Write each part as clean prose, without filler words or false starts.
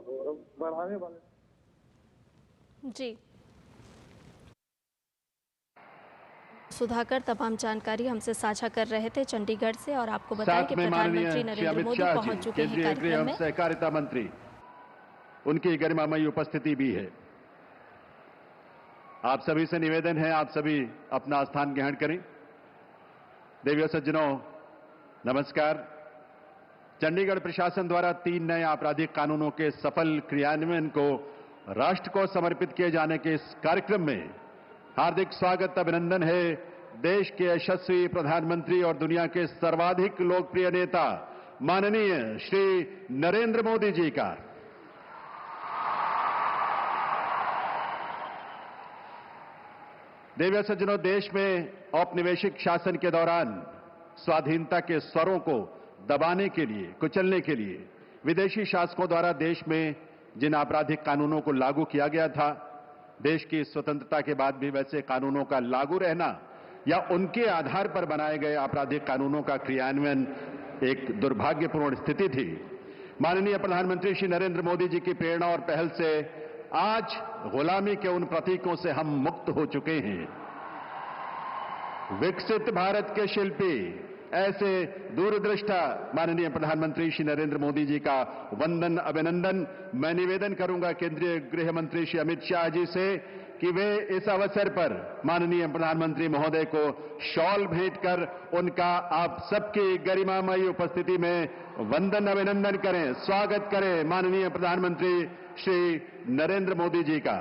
गौरव बढ़ाने वाले। जी सुधाकर तमाम जानकारी हमसे साझा कर रहे थे चंडीगढ़ से। और आपको बताएं कि प्रधानमंत्री नरेंद्र मोदी पहुंच चुके हैं कार्यक्रम में। सहकारिता मंत्री, उनकी गरिमामयी उपस्थिति भी है। आप सभी से निवेदन है, आप सभी अपना स्थान ग्रहण करें। देवियों सज्जनों, नमस्कार। चंडीगढ़ प्रशासन द्वारा 3 नए आपराधिक कानूनों के सफल क्रियान्वयन को राष्ट्र को समर्पित किए जाने के इस कार्यक्रम में हार्दिक स्वागत, अभिनंदन है देश के यशस्वी प्रधानमंत्री और दुनिया के सर्वाधिक लोकप्रिय नेता माननीय श्री नरेंद्र मोदी जी का। देवियों सज्जनों, देश में औपनिवेशिक शासन के दौरान स्वाधीनता के स्वरों को दबाने के लिए, कुचलने के लिए विदेशी शासकों द्वारा देश में जिन आपराधिक कानूनों को लागू किया गया था, देश की स्वतंत्रता के बाद भी वैसे कानूनों का लागू रहना या उनके आधार पर बनाए गए आपराधिक कानूनों का क्रियान्वयन एक दुर्भाग्यपूर्ण स्थिति थी। माननीय प्रधानमंत्री श्री नरेंद्र मोदी जी की प्रेरणा और पहल से आज गुलामी के उन प्रतीकों से हम मुक्त हो चुके हैं। विकसित भारत के शिल्पी, ऐसे दूरदृष्टा माननीय प्रधानमंत्री श्री नरेंद्र मोदी जी का वंदन, अभिनंदन। मैं निवेदन करूंगा केंद्रीय गृह मंत्री श्री अमित शाह जी से कि वे इस अवसर पर माननीय प्रधानमंत्री महोदय को शॉल भेंट कर उनका आप सबकी गरिमामयी उपस्थिति में वंदन, अभिनंदन करें, स्वागत करें माननीय प्रधानमंत्री श्री नरेंद्र मोदी जी का।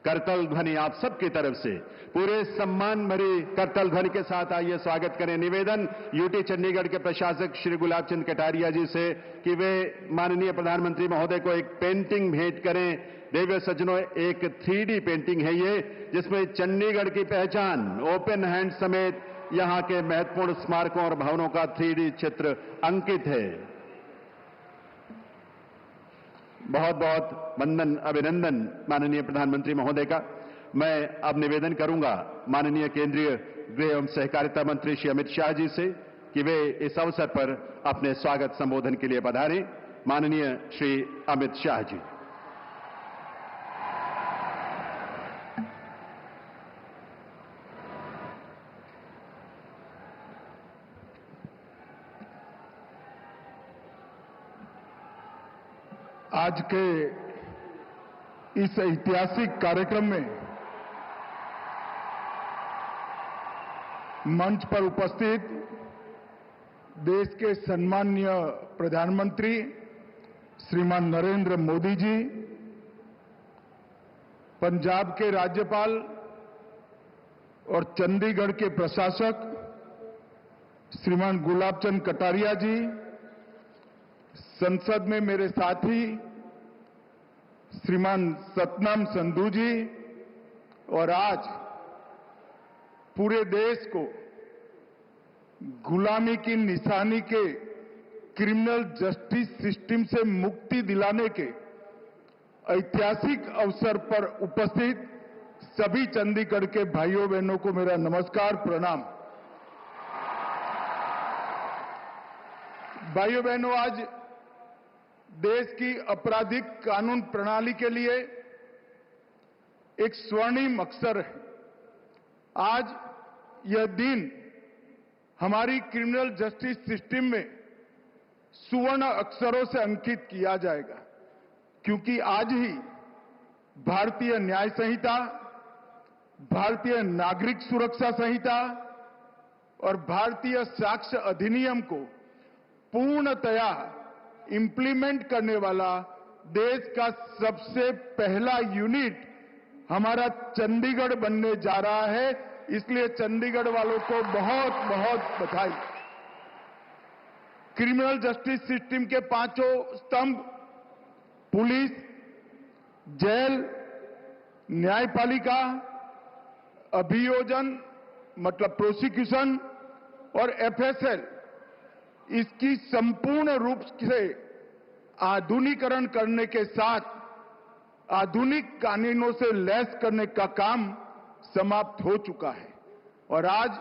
करतल ध्वनि आप सबकी तरफ से पूरे सम्मान भरी करतल ध्वनि के साथ आइए स्वागत करें। निवेदन यूटी चंडीगढ़ के प्रशासक श्री गुलाब चंद कटारिया जी से कि वे माननीय प्रधानमंत्री महोदय को एक पेंटिंग भेंट करें। देवियों सज्जनों, एक 3D पेंटिंग है ये, जिसमें चंडीगढ़ की पहचान, ओपन हैंड समेत यहां के महत्वपूर्ण स्मारकों और भवनों का 3D चित्र अंकित है। बहुत बहुत वंदन, अभिनंदन माननीय प्रधानमंत्री महोदय का। मैं अब निवेदन करूंगा माननीय केंद्रीय गृह एवं सहकारिता मंत्री श्री अमित शाह जी से कि वे इस अवसर पर अपने स्वागत संबोधन के लिए पधारें। माननीय श्री अमित शाह जी। आज के इस ऐतिहासिक कार्यक्रम में मंच पर उपस्थित देश के सम्माननीय प्रधानमंत्री श्रीमान नरेंद्र मोदी जी, पंजाब के राज्यपाल और चंडीगढ़ के प्रशासक श्रीमान गुलाब चंद कटारिया जी, संसद में मेरे साथी श्रीमान सतनाम संधू जी, और आज पूरे देश को गुलामी की निशानी के क्रिमिनल जस्टिस सिस्टम से मुक्ति दिलाने के ऐतिहासिक अवसर पर उपस्थित सभी चंडीगढ़ के भाइयों बहनों को मेरा नमस्कार, प्रणाम। भाइयों बहनों, आज देश की आपराधिक कानून प्रणाली के लिए एक स्वर्णिम अवसर है। आज यह दिन हमारी क्रिमिनल जस्टिस सिस्टम में सुवर्ण अक्षरों से अंकित किया जाएगा, क्योंकि आज ही भारतीय न्याय संहिता, भारतीय नागरिक सुरक्षा संहिता और भारतीय साक्ष्य अधिनियम को पूर्णतया इंप्लीमेंट करने वाला देश का सबसे पहला यूनिट हमारा चंडीगढ़ बनने जा रहा है। इसलिए चंडीगढ़ वालों को बहुत बहुत बधाई। क्रिमिनल जस्टिस सिस्टम के पांचों स्तंभ, पुलिस, जेल, न्यायपालिका, अभियोजन मतलब प्रोसिक्यूशन और एफएसएल, इसकी संपूर्ण रूप से आधुनिकीकरण करने के साथ आधुनिक कानूनों से लैस करने का काम समाप्त हो चुका है। और आज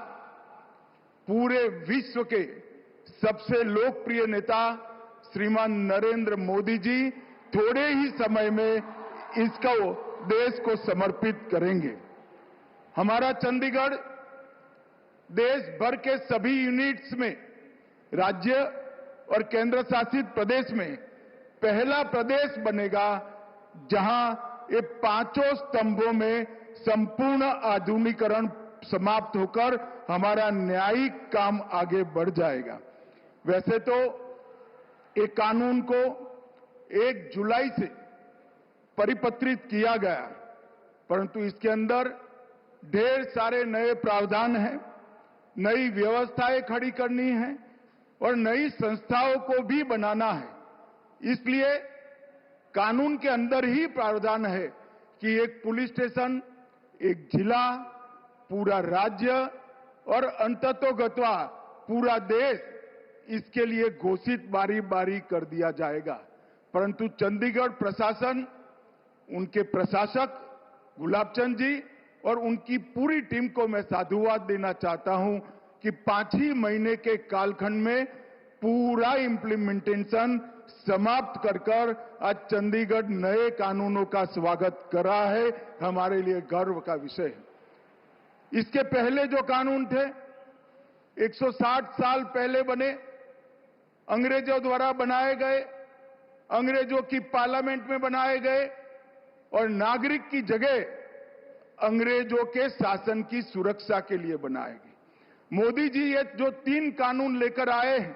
पूरे विश्व के सबसे लोकप्रिय नेता श्रीमान नरेंद्र मोदी जी थोड़े ही समय में इसको देश को समर्पित करेंगे। हमारा चंडीगढ़ देश भर के सभी यूनिट्स में राज्य और केंद्र शासित प्रदेश में पहला प्रदेश बनेगा जहां ये पांचों स्तंभों में संपूर्ण आधुनिकीकरण समाप्त होकर हमारा न्यायिक काम आगे बढ़ जाएगा। वैसे तो एक कानून को 1 जुलाई से परिपत्रित किया गया, परंतु इसके अंदर ढेर सारे नए प्रावधान हैं, नई व्यवस्थाएं खड़ी करनी है और नई संस्थाओं को भी बनाना है। इसलिए कानून के अंदर ही प्रावधान है कि एक पुलिस स्टेशन, एक जिला, पूरा राज्य और अंततोगत्वा पूरा देश इसके लिए घोषित बारी बारी कर दिया जाएगा। परंतु चंडीगढ़ प्रशासन, उनके प्रशासक गुलाबचंद जी और उनकी पूरी टीम को मैं साधुवाद देना चाहता हूं कि 5 ही महीने के कालखंड में पूरा इंप्लीमेंटेशन समाप्त कर आज चंडीगढ़ नए कानूनों का स्वागत कर रहा है। हमारे लिए गर्व का विषय है। इसके पहले जो कानून थे 160 साल पहले बने, अंग्रेजों द्वारा बनाए गए, अंग्रेजों की पार्लियामेंट में बनाए गए और नागरिक की जगह अंग्रेजों के शासन की सुरक्षा के लिए बनाए गए। मोदी जी ये जो 3 कानून लेकर आए हैं,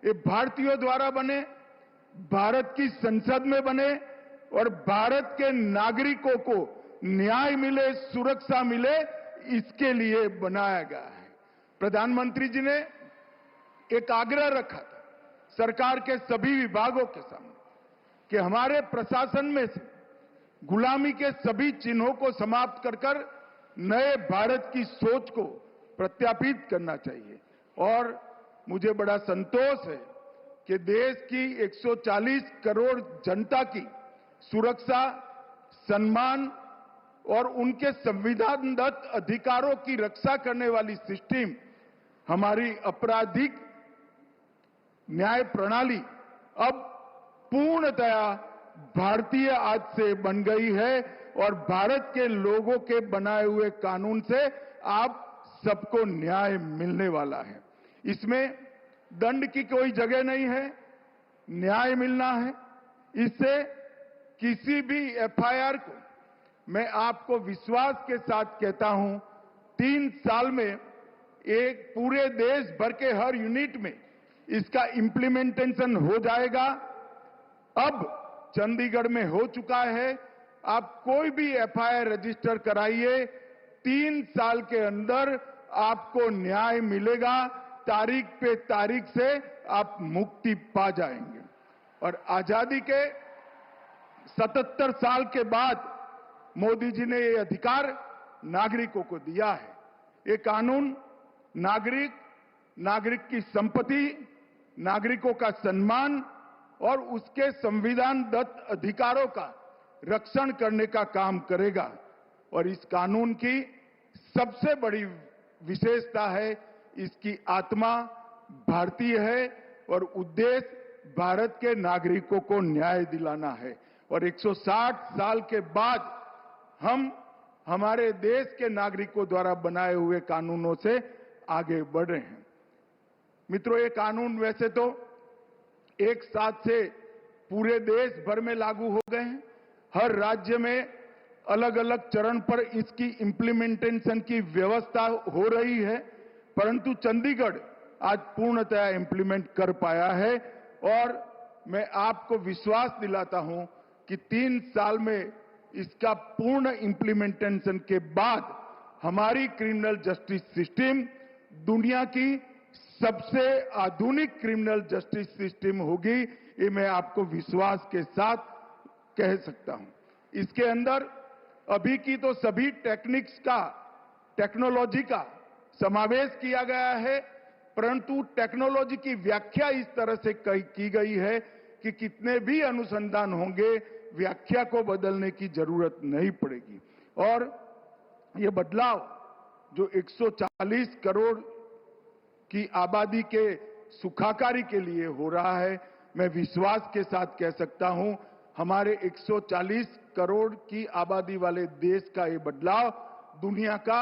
ये भारतीयों द्वारा बने, भारत की संसद में बने और भारत के नागरिकों को न्याय मिले, सुरक्षा मिले, इसके लिए बनाया गया है। प्रधानमंत्री जी ने एक आग्रह रखा था सरकार के सभी विभागों के सामने कि हमारे प्रशासन में से गुलामी के सभी चिन्हों को समाप्त कर नए भारत की सोच को प्रत्यापित करना चाहिए। और मुझे बड़ा संतोष है कि देश की 140 करोड़ जनता की सुरक्षा, सम्मान और उनके संविधानदत्त अधिकारों की रक्षा करने वाली सिस्टम, हमारी आपराधिक न्याय प्रणाली अब पूर्णतया भारतीय आज से बन गई है और भारत के लोगों के बनाए हुए कानून से आप सबको न्याय मिलने वाला है। इसमें दंड की कोई जगह नहीं है, न्याय मिलना है। इससे किसी भी एफआईआर को मैं आपको विश्वास के साथ कहता हूं 3 साल में एक पूरे देश भर के हर यूनिट में इसका इंप्लीमेंटेशन हो जाएगा। अब चंडीगढ़ में हो चुका है। आप कोई भी एफआईआर रजिस्टर कराइए, 3 साल के अंदर आपको न्याय मिलेगा। तारीख पे तारीख से आप मुक्ति पा जाएंगे। और आजादी के 77 साल के बाद मोदी जी ने ये अधिकार नागरिकों को दिया है। ये कानून नागरिक की संपत्ति, नागरिकों का सम्मान और उसके संविधानदत्त अधिकारों का रक्षण करने का काम करेगा। और इस कानून की सबसे बड़ी विशेषता है, इसकी आत्मा भारतीय है और उद्देश्य भारत के नागरिकों को न्याय दिलाना है। और 160 साल के बाद हम हमारे देश के नागरिकों द्वारा बनाए हुए कानूनों से आगे बढ़ रहे हैं। मित्रों, ये कानून वैसे तो एक साथ से पूरे देश भर में लागू हो गए हैं। हर राज्य में अलग अलग चरण पर इसकी इंप्लीमेंटेशन की व्यवस्था हो रही है, परंतु चंडीगढ़ आज पूर्णतया इंप्लीमेंट कर पाया है। और मैं आपको विश्वास दिलाता हूं कि 3 साल में इसका पूर्ण इंप्लीमेंटेशन के बाद हमारी क्रिमिनल जस्टिस सिस्टम दुनिया की सबसे आधुनिक क्रिमिनल जस्टिस सिस्टम होगी। ये मैं आपको विश्वास के साथ कह सकता हूं। इसके अंदर अभी की तो सभी टेक्नोलॉजी का समावेश किया गया है, परंतु टेक्नोलॉजी की व्याख्या इस तरह से की गई है कि कितने भी अनुसंधान होंगे, व्याख्या को बदलने की जरूरत नहीं पड़ेगी। और ये बदलाव जो 140 करोड़ की आबादी के सुखाकारी के लिए हो रहा है, मैं विश्वास के साथ कह सकता हूं हमारे 140 करोड़ की आबादी वाले देश का ये बदलाव दुनिया का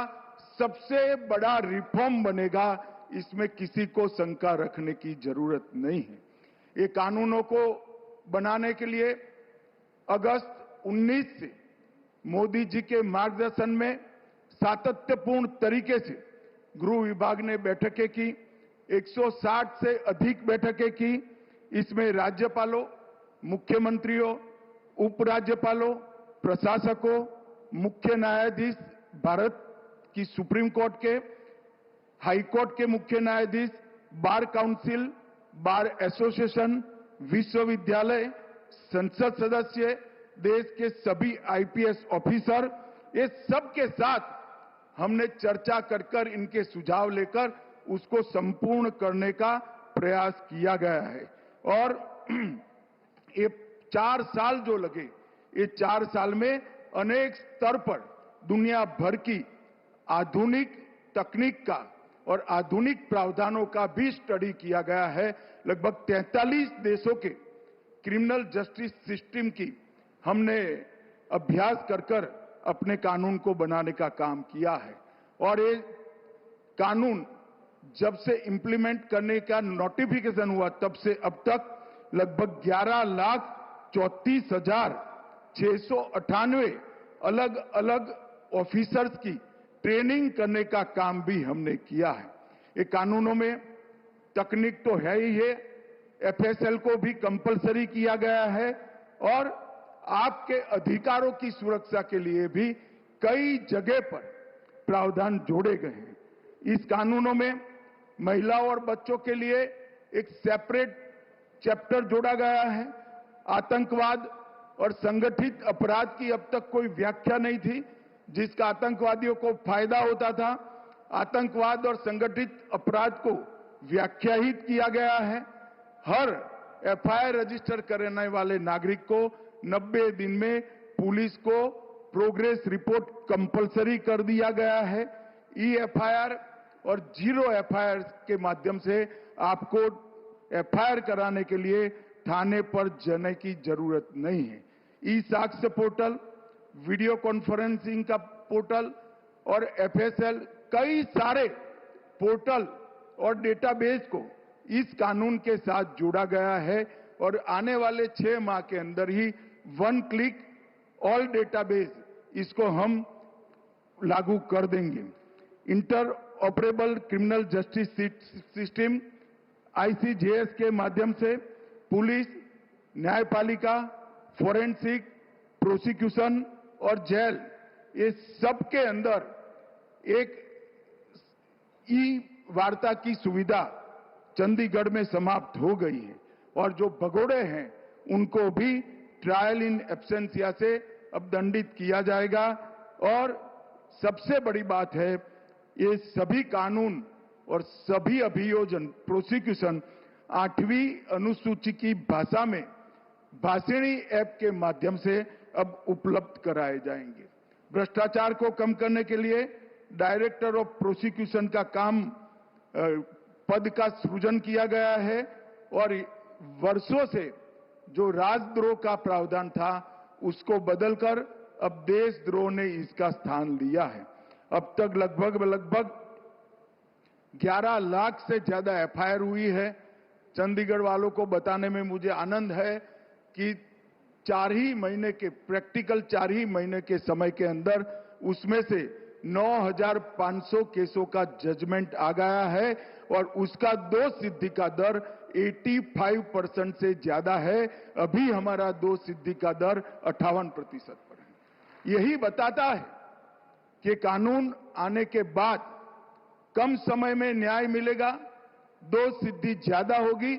सबसे बड़ा रिफॉर्म बनेगा, इसमें किसी को शंका रखने की जरूरत नहीं है। ये कानूनों को बनाने के लिए अगस्त 19 से मोदी जी के मार्गदर्शन में सातत्यपूर्ण तरीके से गृह विभाग ने बैठकें की, 160 से अधिक बैठकें की। इसमें राज्यपालों, मुख्यमंत्रियों, उपराज्यपालों, प्रशासकों, मुख्य न्यायाधीश, भारत की सुप्रीम कोर्ट के, हाई कोर्ट के मुख्य न्यायाधीश, बार काउंसिल, बार एसोसिएशन, विश्वविद्यालय, संसद सदस्य, देश के सभी आईपीएस ऑफिसर, ये सब के साथ हमने चर्चा कर इनके सुझाव लेकर उसको संपूर्ण करने का प्रयास किया गया है। और ये 4 साल जो लगे, ये 4 साल में अनेक स्तर पर दुनिया भर की आधुनिक तकनीक का और आधुनिक प्रावधानों का भी स्टडी किया गया है। लगभग 43 देशों के क्रिमिनल जस्टिस सिस्टम की हमने अभ्यास कर अपने कानून को बनाने का काम किया है। और ये कानून जब से इंप्लीमेंट करने का नोटिफिकेशन हुआ तब से अब तक लगभग 11,34,698 अलग अलग ऑफिसर्स की ट्रेनिंग करने का काम भी हमने किया है। ये कानूनों में तकनीक तो है ही है, एफएसएल को भी कंपलसरी किया गया है और आपके अधिकारों की सुरक्षा के लिए भी कई जगह पर प्रावधान जोड़े गए हैं। इस कानूनों में महिलाओं और बच्चों के लिए एक सेपरेट चैप्टर जोड़ा गया है। आतंकवाद और संगठित अपराध की अब तक कोई व्याख्या नहीं थी, जिसका आतंकवादियों को फायदा होता था। आतंकवाद और संगठित अपराध को व्याख्याहित किया गया है। हर एफआईआर रजिस्टर करने वाले नागरिक को 90 दिन में पुलिस को प्रोग्रेस रिपोर्ट कंपलसरी कर दिया गया है। ई-एफआईआर और जीरो एफआईआर के माध्यम से आपको एफआईआर कराने के लिए थाने पर जाने की जरूरत नहीं है। ई साक्ष्य पोर्टल, वीडियो कॉन्फ्रेंसिंग का पोर्टल और एफएसएल, कई सारे पोर्टल और डेटाबेस को इस कानून के साथ जोड़ा गया है और आने वाले 6 माह के अंदर ही 1 क्लिक ऑल डेटाबेस इसको हम लागू कर देंगे। Inter operable criminal justice system ICJS के माध्यम से पुलिस, न्यायपालिका, फोरेंसिक, प्रोसिक्यूशन और जेल, ये सब के अंदर एक ई वार्ता की सुविधा चंडीगढ़ में समाप्त हो गई है और जो भगोड़े हैं उनको भी ट्रायल इन एब्सेंसिया से अब दंडित किया जाएगा। और सबसे बड़ी बात है, ये सभी कानून और सभी अभियोजन प्रोसिक्यूशन 8वीं अनुसूची की भाषा में भाषिणी ऐप के माध्यम से अब उपलब्ध कराए जाएंगे। भ्रष्टाचार को कम करने के लिए डायरेक्टर ऑफ प्रोसिक्यूशन का काम पद का सृजन किया गया है और वर्षों से जो राजद्रोह का प्रावधान था उसको बदलकर अब देशद्रोह ने इसका स्थान लिया है। अब तक लगभग 11 लाख से ज्यादा एफआईआर हुई है। चंडीगढ़ वालों को बताने में मुझे आनंद है कि 4 ही महीने के प्रैक्टिकल 4 ही महीने के समय के अंदर उसमें से 9,500 केसों का जजमेंट आ गया है और उसका दोष सिद्धि का दर 85% से ज्यादा है। अभी हमारा दोष सिद्धि का दर 58% पर है। यही बताता है कि कानून आने के बाद कम समय में न्याय मिलेगा, दोष सिद्धि ज्यादा होगी,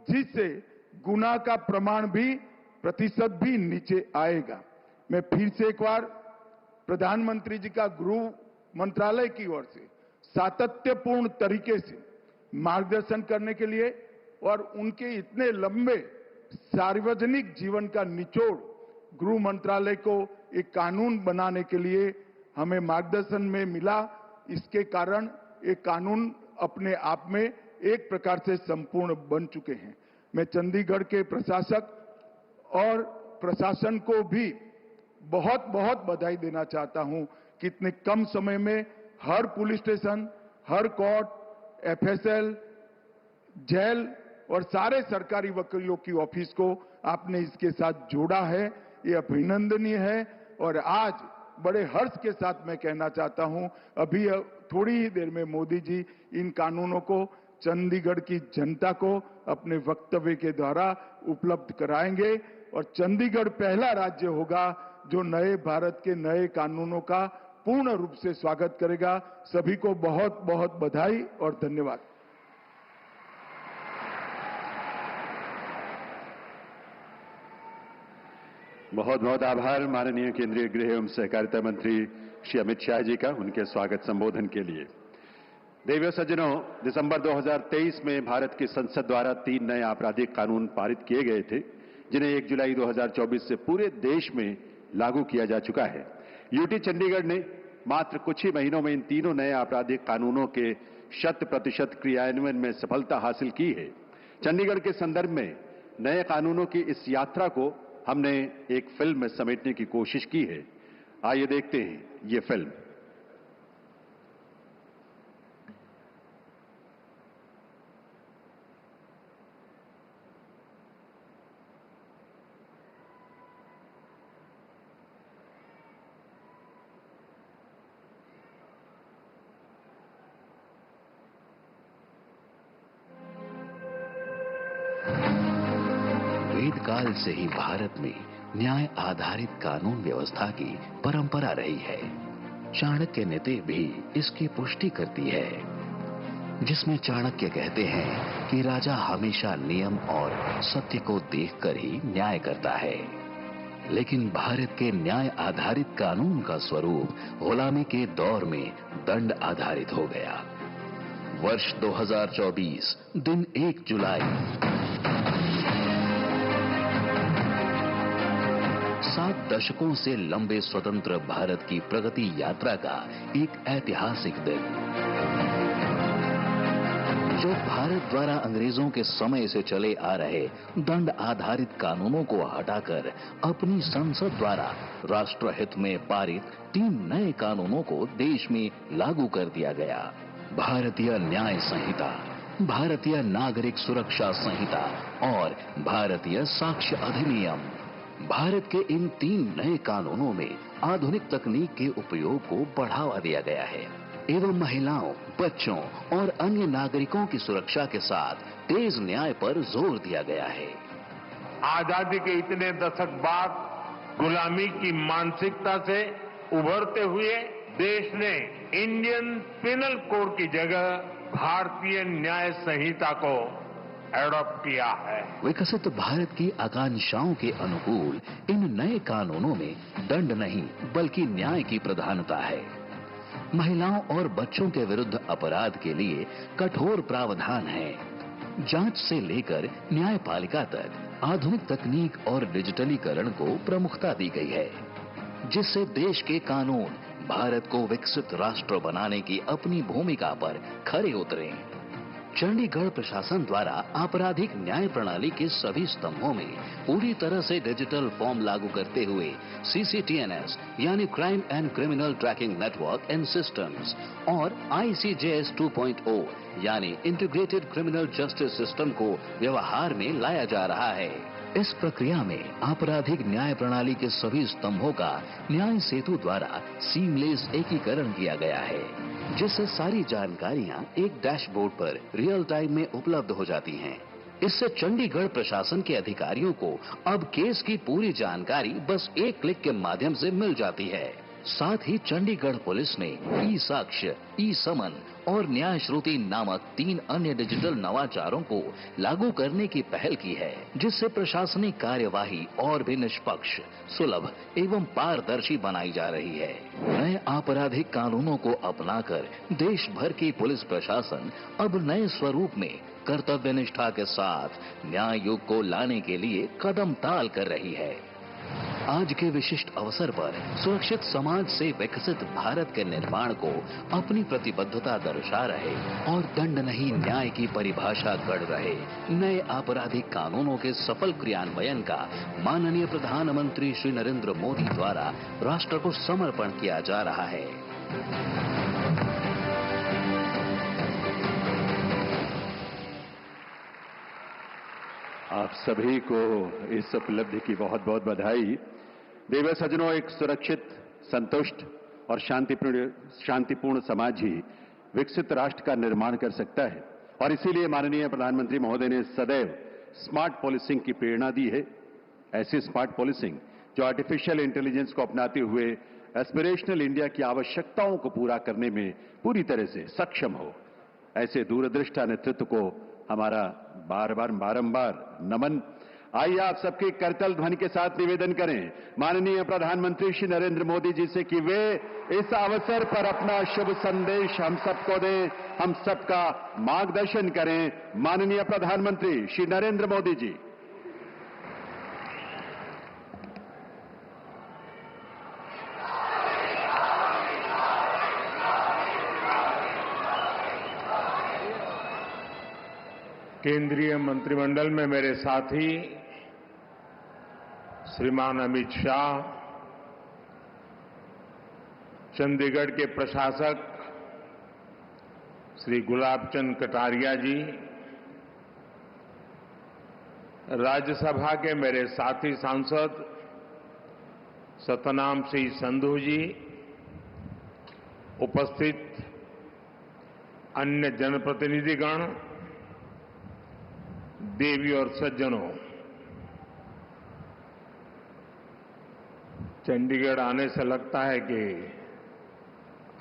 जिससे गुनाह का प्रमाण भी प्रतिशत भी नीचे आएगा। मैं फिर से एक बार प्रधानमंत्री जी का गृह मंत्रालय की ओर से सातत्यपूर्ण तरीके से मार्गदर्शन करने के लिए और उनके इतने लंबे सार्वजनिक जीवन का निचोड़ गृह मंत्रालय को एक कानून बनाने के लिए हमें मार्गदर्शन में मिला। इसके कारण एक कानून अपने आप में एक प्रकार से संपूर्ण बन चुके हैं। मैं चंडीगढ़ के प्रशासक और प्रशासन को भी बहुत बहुत बधाई देना चाहता हूं कि इतने कम समय में हर पुलिस स्टेशन, हर कोर्ट, एफएसएल, जेल और सारे सरकारी वकीलों की ऑफिस को आपने इसके साथ जोड़ा है। ये अभिनंदनीय है। और आज बड़े हर्ष के साथ मैं कहना चाहता हूं, अभी थोड़ी ही देर में मोदी जी इन कानूनों को चंडीगढ़ की जनता को अपने वक्तव्य के द्वारा उपलब्ध कराएंगे और चंडीगढ़ पहला राज्य होगा जो नए भारत के नए कानूनों का पूर्ण रूप से स्वागत करेगा। सभी को बहुत बहुत बधाई और धन्यवाद। बहुत बहुत आभार माननीय केंद्रीय गृह एवं सहकारिता मंत्री श्री अमित शाह जी का उनके स्वागत संबोधन के लिए। देवियों सज्जनों, दिसंबर 2023 में भारत की संसद द्वारा 3 नए आपराधिक कानून पारित किए गए थे, जिन्हें 1 जुलाई 2024 से पूरे देश में लागू किया जा चुका है। यूटी चंडीगढ़ ने मात्र कुछ ही महीनों में इन तीनों नए आपराधिक कानूनों के 100% क्रियान्वयन में सफलता हासिल की है। चंडीगढ़ के संदर्भ में नए कानूनों की इस यात्रा को हमने एक फिल्म में समेटने की कोशिश की है। आइए देखते हैं ये फिल्म। वेदकाल से ही भारत में न्याय आधारित कानून व्यवस्था की परंपरा रही है। चाणक्य नीति भी इसकी पुष्टि करती है, जिसमें चाणक्य कहते हैं कि राजा हमेशा नियम और सत्य को देखकर ही न्याय करता है। लेकिन भारत के न्याय आधारित कानून का स्वरूप गुलामी के दौर में दंड आधारित हो गया। वर्ष 2024 दिन 1 जुलाई 7 दशकों से लंबे स्वतंत्र भारत की प्रगति यात्रा का एक ऐतिहासिक दिन, जो भारत द्वारा अंग्रेजों के समय से चले आ रहे दंड आधारित कानूनों को हटाकर अपनी संसद द्वारा राष्ट्रहित में पारित 3 नए कानूनों को देश में लागू कर दिया गया। भारतीय न्याय संहिता, भारतीय नागरिक सुरक्षा संहिता और भारतीय साक्ष्य अधिनियम। भारत के इन 3 नए कानूनों में आधुनिक तकनीक के उपयोग को बढ़ावा दिया गया है एवं महिलाओं, बच्चों और अन्य नागरिकों की सुरक्षा के साथ तेज न्याय पर जोर दिया गया है। आजादी के इतने दशक बाद गुलामी की मानसिकता से उभरते हुए देश ने इंडियन पिनल कोड की जगह भारतीय न्याय संहिता को एडॉप्ट किया है। विकसित भारत की आकांक्षाओं के अनुकूल इन नए कानूनों में दंड नहीं बल्कि न्याय की प्रधानता है। महिलाओं और बच्चों के विरुद्ध अपराध के लिए कठोर प्रावधान है। जांच से लेकर न्यायपालिका तक आधुनिक तकनीक और डिजिटलीकरण को प्रमुखता दी गई है, जिससे देश के कानून भारत को विकसित राष्ट्र बनाने की अपनी भूमिका पर खरे उतरे। चंडीगढ़ प्रशासन द्वारा आपराधिक न्याय प्रणाली के सभी स्तंभों में पूरी तरह से डिजिटल फॉर्म लागू करते हुए CCTNS यानी crime and criminal tracking network and systems और ICJS 2.0 यानी इंटीग्रेटेड क्रिमिनल जस्टिस सिस्टम को व्यवहार में लाया जा रहा है। इस प्रक्रिया में आपराधिक न्याय प्रणाली के सभी स्तंभों का न्याय सेतु द्वारा सीमलेस एकीकरण किया गया है, जिससे सारी जानकारियां एक डैशबोर्ड पर रियल टाइम में उपलब्ध हो जाती हैं। इससे चंडीगढ़ प्रशासन के अधिकारियों को अब केस की पूरी जानकारी बस एक क्लिक के माध्यम से मिल जाती है। साथ ही चंडीगढ़ पुलिस ने ई-साक्ष्य, ई-समन और न्याय श्रुति नामक 3 अन्य डिजिटल नवाचारों को लागू करने की पहल की है, जिससे प्रशासनिक कार्यवाही और भी निष्पक्ष, सुलभ एवं पारदर्शी बनाई जा रही है। नए आपराधिक कानूनों को अपनाकर देश भर की पुलिस प्रशासन अब नए स्वरूप में कर्तव्य निष्ठा के साथ न्याय युग को लाने के लिए कदम ताल कर रही है। आज के विशिष्ट अवसर पर सुरक्षित समाज से विकसित भारत के निर्माण को अपनी प्रतिबद्धता दर्शा रहे और दंड नहीं न्याय की परिभाषा गढ़ रहे नए आपराधिक कानूनों के सफल क्रियान्वयन का माननीय प्रधानमंत्री श्री नरेंद्र मोदी द्वारा राष्ट्र को समर्पण किया जा रहा है। आप सभी को इस उपलब्धि की बहुत बहुत बधाई। देव सज्जनों, एक सुरक्षित, संतुष्ट और शांतिपूर्ण समाज ही विकसित राष्ट्र का निर्माण कर सकता है और इसीलिए माननीय प्रधानमंत्री महोदय ने सदैव स्मार्ट पॉलिसिंग की प्रेरणा दी है। ऐसी स्मार्ट पॉलिसिंग जो आर्टिफिशियल इंटेलिजेंस को अपनाते हुए एस्पिरेशनल इंडिया की आवश्यकताओं को पूरा करने में पूरी तरह से सक्षम हो। ऐसे दूरदृष्टा नेतृत्व को हमारा बारंबार नमन। आइए आप सबके करतल ध्वनि के साथ निवेदन करें माननीय प्रधानमंत्री श्री नरेंद्र मोदी जी से कि वे इस अवसर पर अपना शुभ संदेश हम सबको दें, हम सबका मार्गदर्शन करें। माननीय प्रधानमंत्री श्री नरेंद्र मोदी जी। केंद्रीय मंत्रिमंडल में मेरे साथी श्रीमान अमित शाह, चंडीगढ़ के प्रशासक श्री गुलाबचंद कटारिया जी, राज्यसभा के मेरे साथी सांसद सतनाम सिंह संधू जी, उपस्थित अन्य जनप्रतिनिधिगण, देवी और सज्जनों, चंडीगढ़ आने से लगता है कि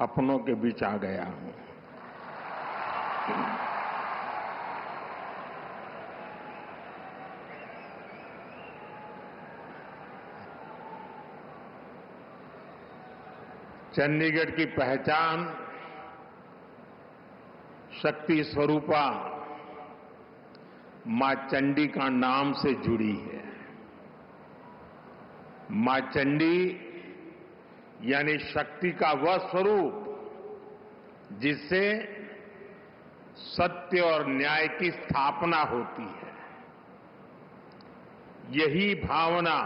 अपनों के बीच आ गया हूं। चंडीगढ़ की पहचान शक्ति स्वरूपा मां चंडी का नाम से जुड़ी है। मां चंडी यानी शक्ति का वह स्वरूप जिससे सत्य और न्याय की स्थापना होती है। यही भावना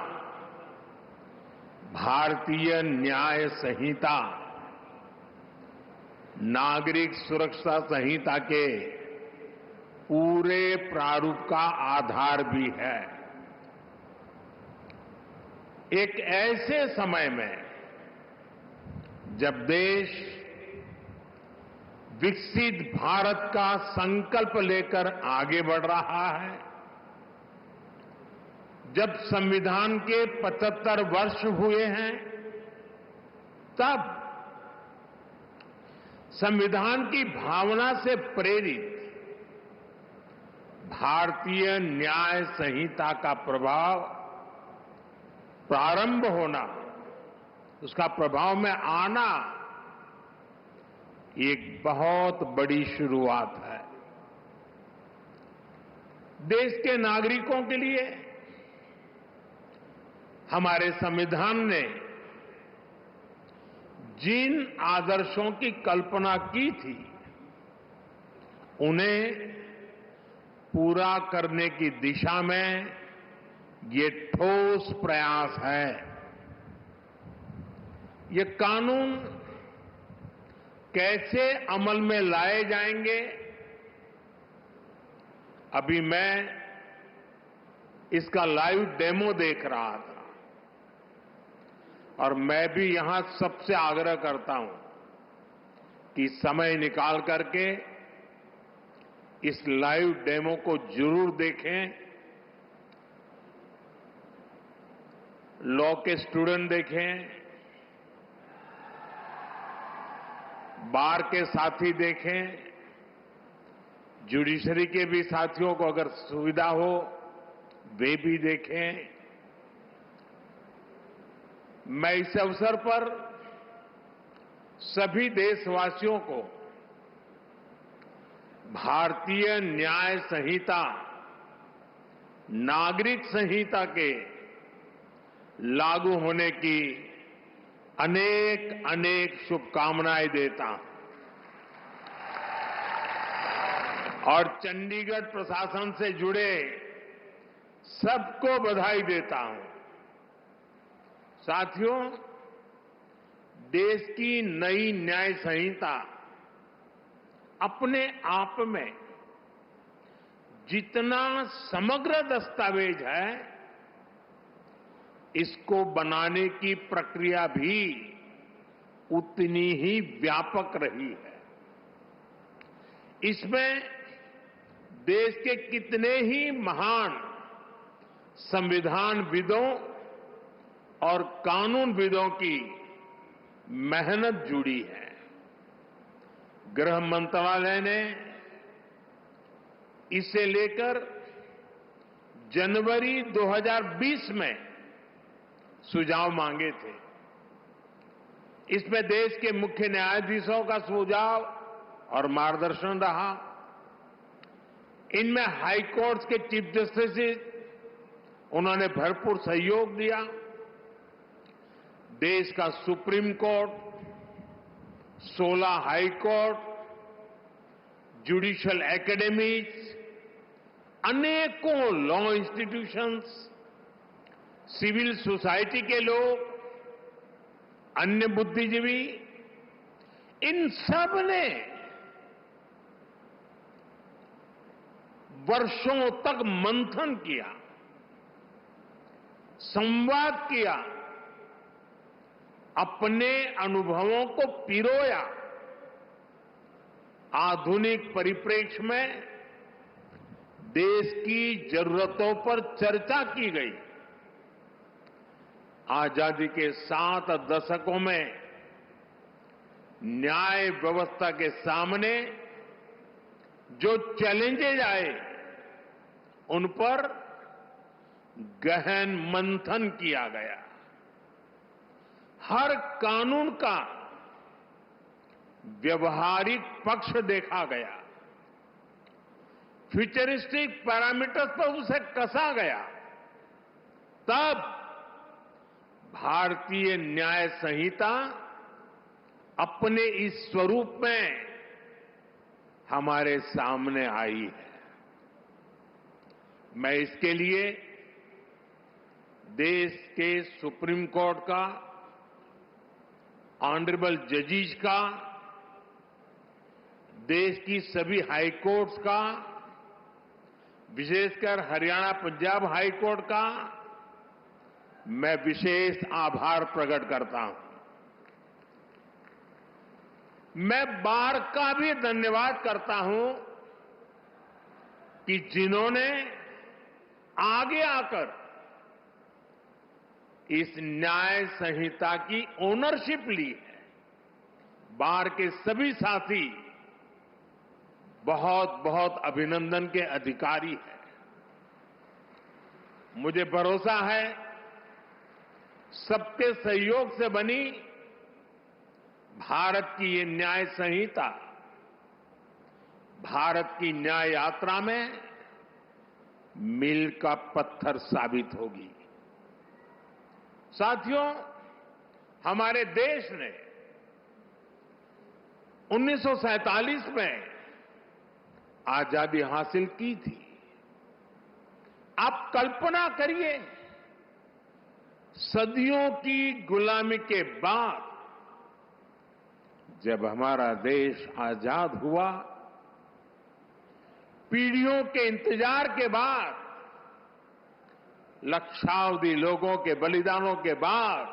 भारतीय न्याय संहिता, नागरिक सुरक्षा संहिता के पूरे प्रारूप का आधार भी है। एक ऐसे समय में जब देश विकसित भारत का संकल्प लेकर आगे बढ़ रहा है, जब संविधान के 75 वर्ष हुए हैं, तब संविधान की भावना से प्रेरित भारतीय न्याय संहिता का प्रभाव प्रारंभ होना, उसका प्रभाव में आना एक बहुत बड़ी शुरुआत है। देश के नागरिकों के लिए हमारे संविधान ने जिन आदर्शों की कल्पना की थी, उन्हें पूरा करने की दिशा में ये ठोस प्रयास है। ये कानून कैसे अमल में लाए जाएंगे, अभी मैं इसका लाइव डेमो देख रहा था और मैं भी यहां सबसे आग्रह करता हूं कि समय निकाल करके इस लाइव डेमो को जरूर देखें। लॉ के स्टूडेंट देखें, बार के साथी देखें, जुडिशरी के भी साथियों को अगर सुविधा हो वे भी देखें। मैं इस अवसर पर सभी देशवासियों को भारतीय न्याय संहिता, नागरिक संहिता के लागू होने की अनेक अनेक शुभकामनाएं देता हूं और चंडीगढ़ प्रशासन से जुड़े सबको बधाई देता हूं। साथियों, देश की नई न्याय संहिता अपने आप में जितना समग्र दस्तावेज है, इसको बनाने की प्रक्रिया भी उतनी ही व्यापक रही है। इसमें देश के कितने ही महान संविधानविदों और कानूनविदों की मेहनत जुड़ी है। गृह मंत्रालय ने इसे लेकर जनवरी 2020 में सुझाव मांगे थे। इसमें देश के मुख्य न्यायाधीशों का सुझाव और मार्गदर्शन रहा। इनमें हाई कोर्ट्स के चीफ जस्टिस उन्होंने भरपूर सहयोग दिया। देश का supreme court, 16 high court, judicial academies, अनेकों लॉ इंस्टीट्यूशंस, सिविल सोसाइटी के लोग, अन्य बुद्धिजीवी, इन सब ने वर्षों तक मंथन किया, संवाद किया, अपने अनुभवों को पिरोया। आधुनिक परिप्रेक्ष्य में देश की जरूरतों पर चर्चा की गई। आजादी के 7 दशकों में न्याय व्यवस्था के सामने जो चैलेंजेज आए, उन पर गहन मंथन किया गया। हर कानून का व्यवहारिक पक्ष देखा गया, फ्यूचरिस्टिक पैरामीटर्स पर उसे कसा गया। तब भारतीय न्याय संहिता अपने इस स्वरूप में हमारे सामने आई है। मैं इसके लिए देश के सुप्रीम कोर्ट का, ऑनरेबल जजेस का, देश की सभी हाई कोर्ट्स का, विशेषकर हरियाणा पंजाब हाई कोर्ट का मैं विशेष आभार प्रकट करता हूं। मैं बार का भी धन्यवाद करता हूं कि जिन्होंने आगे आकर इस न्याय संहिता की ओनरशिप ली है। बार के सभी साथी बहुत बहुत अभिनंदन के अधिकारी हैं। मुझे भरोसा है सबके सहयोग से बनी भारत की ये न्याय संहिता भारत की न्याय यात्रा में मील का पत्थर साबित होगी। साथियों, हमारे देश ने 1947 में आजादी हासिल की थी। आप कल्पना करिए, सदियों की गुलामी के बाद जब हमारा देश आजाद हुआ, पीढ़ियों के इंतजार के बाद, लक्षावधि लोगों के बलिदानों के बाद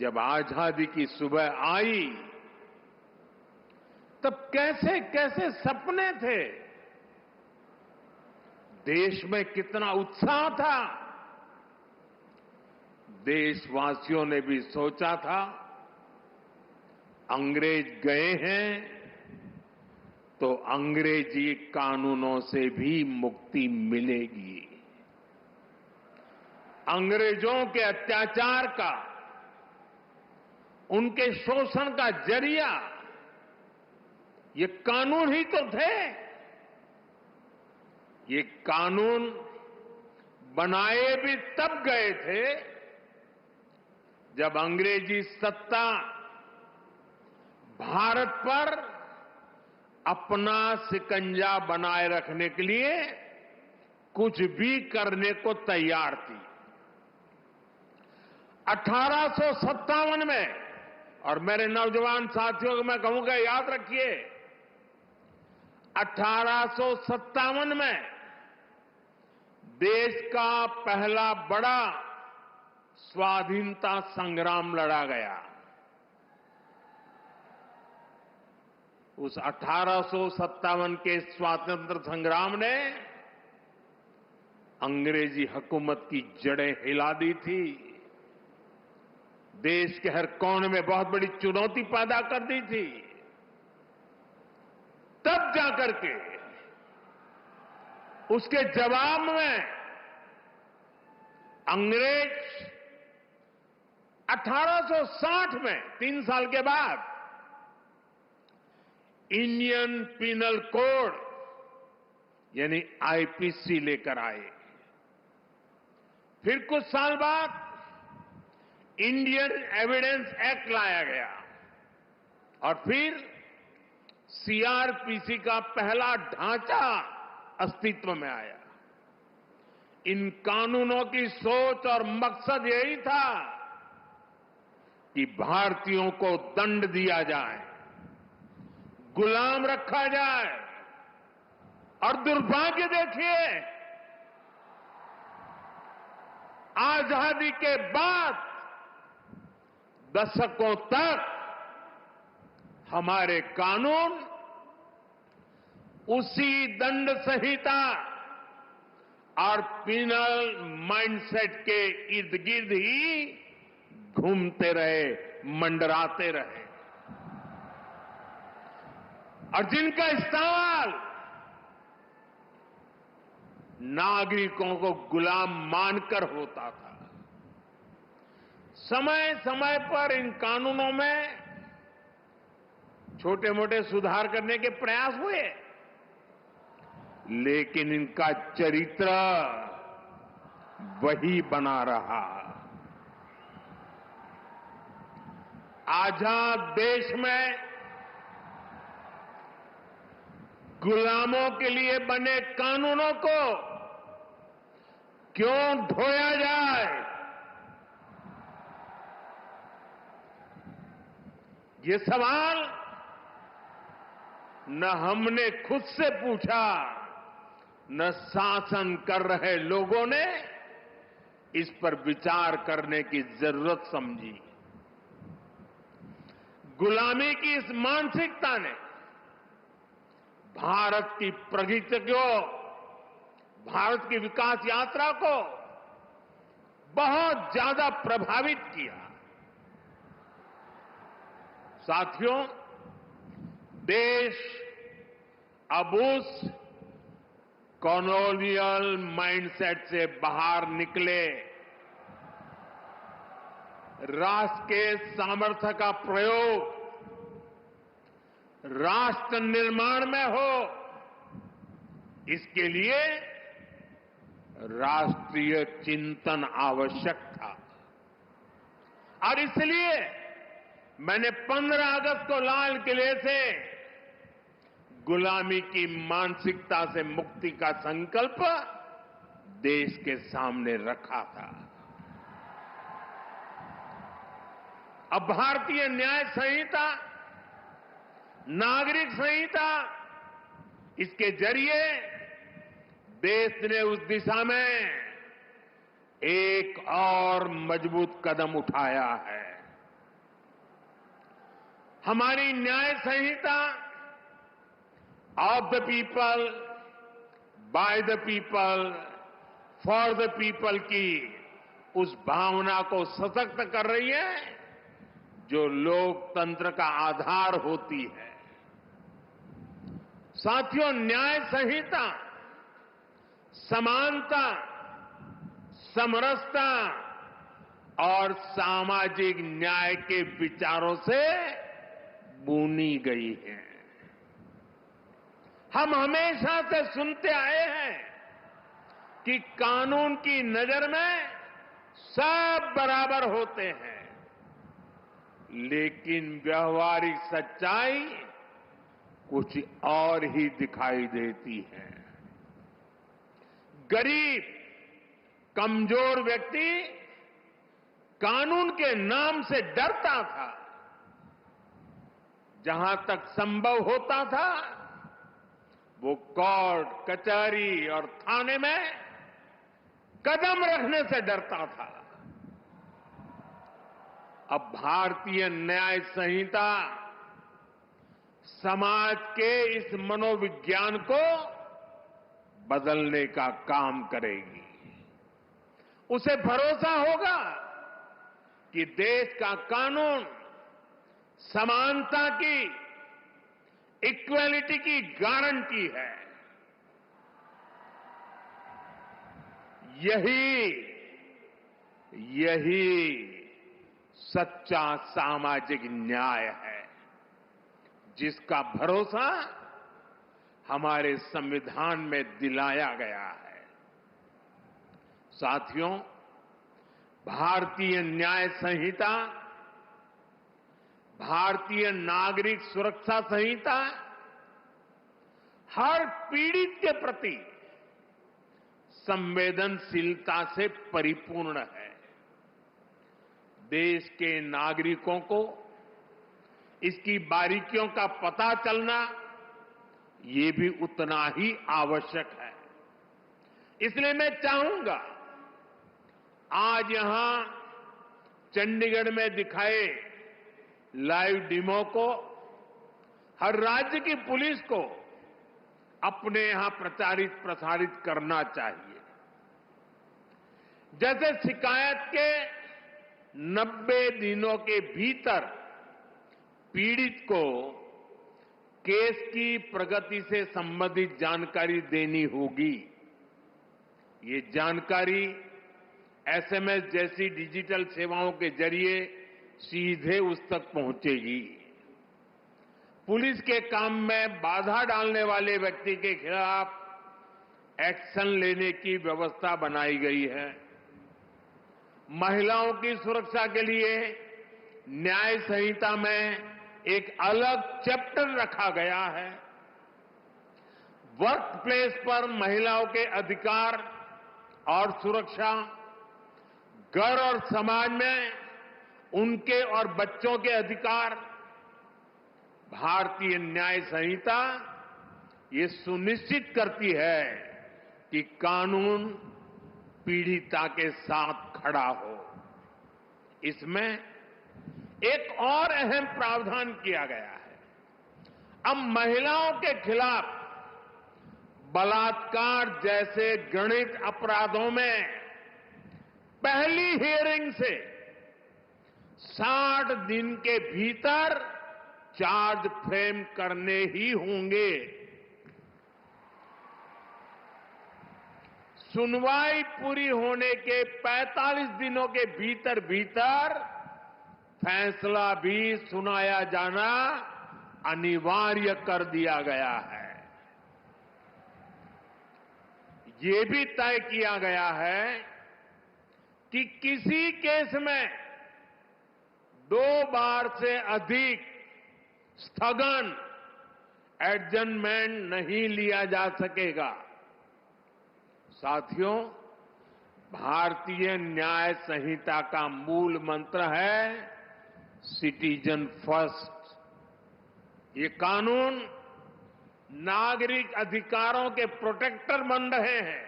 जब आजादी की सुबह आई, तब कैसे कैसे सपने थे, देश में कितना उत्साह था। देशवासियों ने भी सोचा था अंग्रेज गए हैं तो अंग्रेजी कानूनों से भी मुक्ति मिलेगी। अंग्रेजों के अत्याचार का, उनके शोषण का जरिया ये कानून ही तो थे। ये कानून बनाए भी तब गए थे जब अंग्रेजी सत्ता भारत पर अपना शिकंजा बनाए रखने के लिए कुछ भी करने को तैयार थी। 1857 में, और मेरे नौजवान साथियों को मैं कहूंगा याद रखिए, 1857 में देश का पहला बड़ा स्वाधीनता संग्राम लड़ा गया। उस 1857 के स्वातंत्र संग्राम ने अंग्रेजी हुकूमत की जड़ें हिला दी थी। देश के हर कोने में बहुत बड़ी चुनौती पैदा कर दी थी। तब जाकर के उसके जवाब में अंग्रेज 1860 में 3 साल के बाद इंडियन पिनल कोड यानी आईपीसी लेकर आए। फिर कुछ साल बाद इंडियन एविडेंस एक्ट लाया गया और फिर सीआरपीसी का पहला ढांचा अस्तित्व में आया। इन कानूनों की सोच और मकसद यही था कि भारतीयों को दंड दिया जाए, गुलाम रखा जाए। और दुर्भाग्य देखिए, आजादी के बाद दशकों तक हमारे कानून उसी दंड संहिता और पिनल माइंडसेट के इर्द गिर्द ही घूमते रहे, मंडराते रहे। और जिनका इस्तेमाल नागरिकों को गुलाम मानकर होता था। समय समय पर इन कानूनों में छोटे मोटे सुधार करने के प्रयास हुए, लेकिन इनका चरित्र वही बना रहा। आजाद देश में गुलामों के लिए बने कानूनों को क्यों ढोया जाए, ये सवाल न हमने खुद से पूछा, न शासन कर रहे लोगों ने इस पर विचार करने की जरूरत समझी। गुलामी की इस मानसिकता ने भारत की प्रगति को, भारत की विकास यात्रा को बहुत ज्यादा प्रभावित किया। साथियों, देश अब उस कॉलोनियल माइंडसेट से बाहर निकले, राष्ट्र के सामर्थ्य का प्रयोग राष्ट्र निर्माण में हो, इसके लिए राष्ट्रीय चिंतन आवश्यक था। और इसलिए मैंने 15 अगस्त को लाल किले से गुलामी की मानसिकता से मुक्ति का संकल्प देश के सामने रखा था। अब भारतीय न्याय संहिता, नागरिक संहिता, इसके जरिए देश ने उस दिशा में एक और मजबूत कदम उठाया है। हमारी न्याय संहिता of the people, by the people, for the people की उस भावना को सशक्त कर रही है जो लोकतंत्र का आधार होती है। साथियों, न्याय संहिता समानता, समरसता और सामाजिक न्याय के विचारों से बुनी गई है। हम हमेशा से सुनते आए हैं कि कानून की नजर में सब बराबर होते हैं, लेकिन व्यवहारिक सच्चाई कुछ और ही दिखाई देती है। गरीब, कमजोर व्यक्ति कानून के नाम से डरता था। जहां तक संभव होता था, वो कोर्ट, कचहरी और थाने में कदम रखने से डरता था। अब भारतीय न्याय संहिता समाज के इस मनोविज्ञान को बदलने का काम करेगी। उसे भरोसा होगा कि देश का कानून समानता की, इक्वालिटी की गारंटी है। यही सच्चा सामाजिक न्याय है, जिसका भरोसा हमारे संविधान में दिलाया गया है। साथियों, भारतीय न्याय संहिता, भारतीय नागरिक सुरक्षा संहिता हर पीड़ित के प्रति संवेदनशीलता से परिपूर्ण है। देश के नागरिकों को इसकी बारीकियों का पता चलना, ये भी उतना ही आवश्यक है। इसलिए मैं चाहूंगा, आज यहां चंडीगढ़ में दिखाए लाइव डेमो को हर राज्य की पुलिस को अपने यहां प्रचारित प्रसारित करना चाहिए। जैसे शिकायत के 90 दिनों के भीतर पीड़ित को केस की प्रगति से संबंधित जानकारी देनी होगी। ये जानकारी एसएमएस जैसी डिजिटल सेवाओं के जरिए सीधे उस तक पहुंचेगी। पुलिस के काम में बाधा डालने वाले व्यक्ति के खिलाफ एक्शन लेने की व्यवस्था बनाई गई है। महिलाओं की सुरक्षा के लिए न्याय संहिता में एक अलग चैप्टर रखा गया है। वर्क प्लेस पर महिलाओं के अधिकार और सुरक्षा, घर और समाज में उनके और बच्चों के अधिकार, भारतीय न्याय संहिता ये सुनिश्चित करती है कि कानून पीड़िता के साथ खड़ा हो। इसमें एक और अहम प्रावधान किया गया है। अब महिलाओं के खिलाफ बलात्कार जैसे घृणित अपराधों में पहली हियरिंग से 60 दिन के भीतर चार्ज फ्रेम करने ही होंगे। सुनवाई पूरी होने के 45 दिनों के भीतर भीतर फैसला भी सुनाया जाना अनिवार्य कर दिया गया है। ये भी तय किया गया है कि किसी केस में 2 बार से अधिक स्थगन, एडजमेंट नहीं लिया जा सकेगा। साथियों, भारतीय न्याय संहिता का मूल मंत्र है सिटीजन फर्स्ट। ये कानून नागरिक अधिकारों के प्रोटेक्टर बन रहे हैं,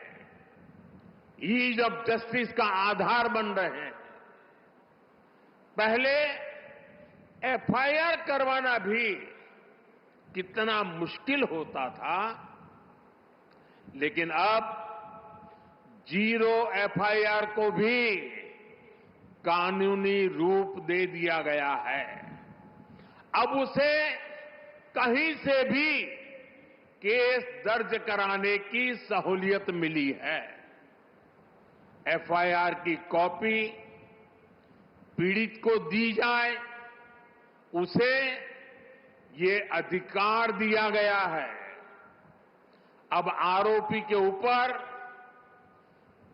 ईज ऑफ जस्टिस का आधार बन रहे हैं। पहले एफआईआर करवाना भी कितना मुश्किल होता था, लेकिन अब जीरो एफआईआर को भी कानूनी रूप दे दिया गया है। अब उसे कहीं से भी केस दर्ज कराने की सहूलियत मिली है। एफआईआर की कॉपी पीड़ित को दी जाए, उसे ये अधिकार दिया गया है। अब आरोपी के ऊपर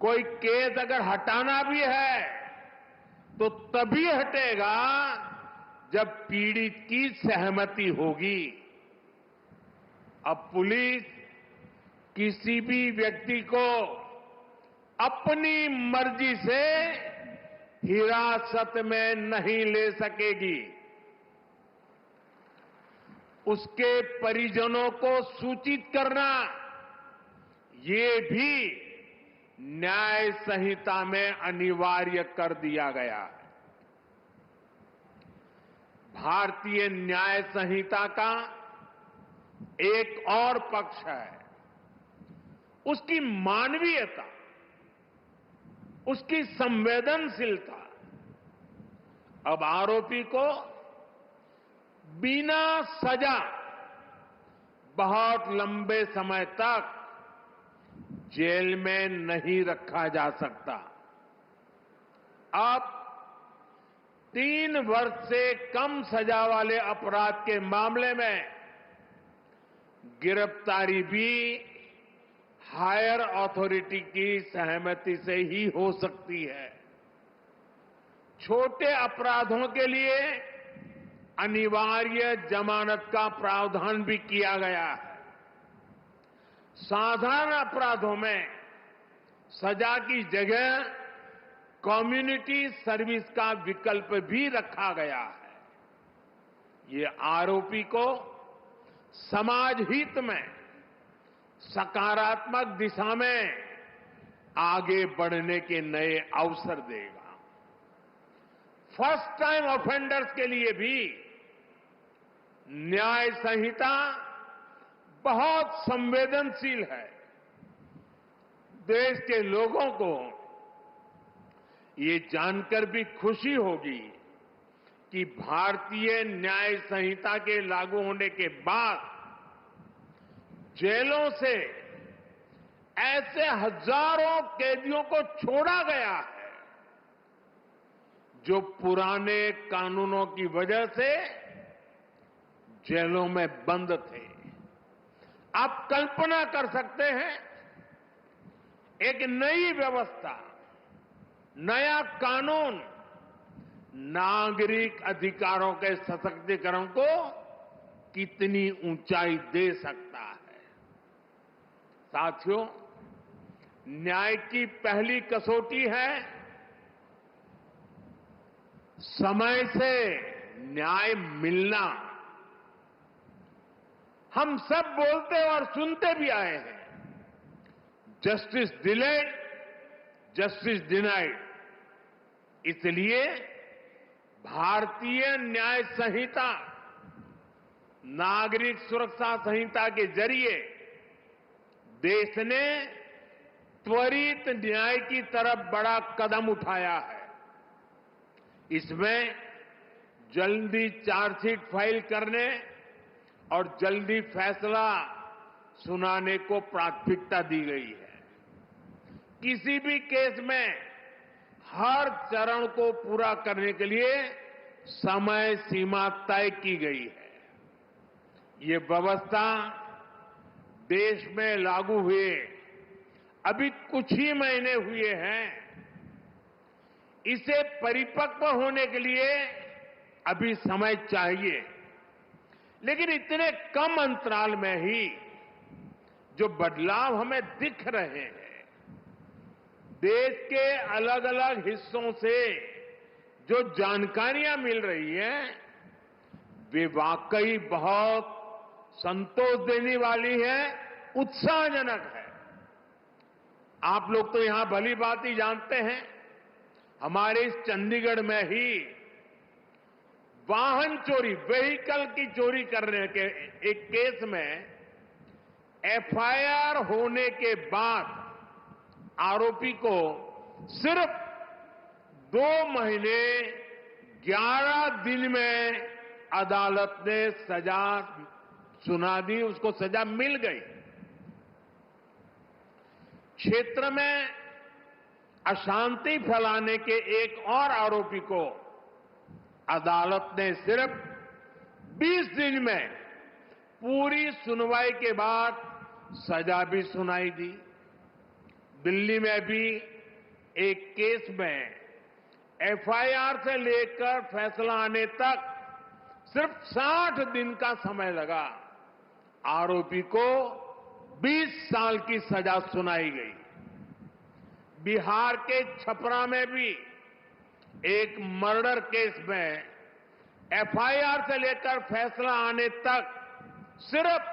कोई केस अगर हटाना भी है तो तभी हटेगा जब पीड़ित की सहमति होगी। अब पुलिस किसी भी व्यक्ति को अपनी मर्जी से हिरासत में नहीं ले सकेगी। उसके परिजनों को सूचित करना, ये भी न्याय संहिता में अनिवार्य कर दिया गया है। भारतीय न्याय संहिता का एक और पक्ष है उसकी मानवीयता, उसकी संवेदनशीलता। अब आरोपी को बिना सजा बहुत लंबे समय तक जेल में नहीं रखा जा सकता। अब 3 वर्ष से कम सजा वाले अपराध के मामले में गिरफ्तारी भी हायर अथॉरिटी की सहमति से ही हो सकती है। छोटे अपराधों के लिए अनिवार्य जमानत का प्रावधान भी किया गया है। साधारण अपराधों में सजा की जगह कम्युनिटी सर्विस का विकल्प भी रखा गया है। ये आरोपी को समाज हित में सकारात्मक दिशा में आगे बढ़ने के नए अवसर देगा। फर्स्ट टाइम ऑफेंडर्स के लिए भी न्याय संहिता बहुत संवेदनशील है। देश के लोगों को ये जानकर भी खुशी होगी कि भारतीय न्याय संहिता के लागू होने के बाद जेलों से ऐसे हजारों कैदियों को छोड़ा गया है जो पुराने कानूनों की वजह से जेलों में बंद थे। आप कल्पना कर सकते हैं, एक नई व्यवस्था, नया कानून नागरिक अधिकारों के सशक्तिकरण को कितनी ऊंचाई दे सकता है। साथियों, न्याय की पहली कसौटी है समय से न्याय मिलना। हम सब बोलते और सुनते भी आए हैं, जस्टिस डिलेड, जस्टिस डिनाइड। इसलिए भारतीय न्याय संहिता, नागरिक सुरक्षा संहिता के जरिए देश ने त्वरित न्याय की तरफ बड़ा कदम उठाया है। इसमें जल्दी चार्जशीट फाइल करने और जल्दी फैसला सुनाने को प्राथमिकता दी गई है। किसी भी केस में हर चरण को पूरा करने के लिए समय सीमा तय की गई है। ये व्यवस्था देश में लागू हुए अभी कुछ ही महीने हुए हैं। इसे परिपक्व होने के लिए अभी समय चाहिए, लेकिन इतने कम अंतराल में ही जो बदलाव हमें दिख रहे हैं, देश के अलग अलग हिस्सों से जो जानकारियां मिल रही हैं, वे वाकई बहुत संतोष देने वाली है, उत्साहजनक है। आप लोग तो यहां भली बात ही जानते हैं, हमारे इस चंडीगढ़ में ही वाहन चोरी, व्हीकल की चोरी करने के एक केस में एफआईआर होने के बाद आरोपी को सिर्फ 2 महीने 11 दिन में अदालत ने सजा सुना दी, उसको सजा मिल गई। क्षेत्र में अशांति फैलाने के एक और आरोपी को अदालत ने सिर्फ 20 दिन में पूरी सुनवाई के बाद सजा भी सुनाई दी। दिल्ली में भी एक केस में एफआईआर से लेकर फैसला आने तक सिर्फ 60 दिन का समय लगा। आरोपी को 20 साल की सजा सुनाई गई। बिहार के छपरा में भी एक मर्डर केस में एफआईआर से लेकर फैसला आने तक सिर्फ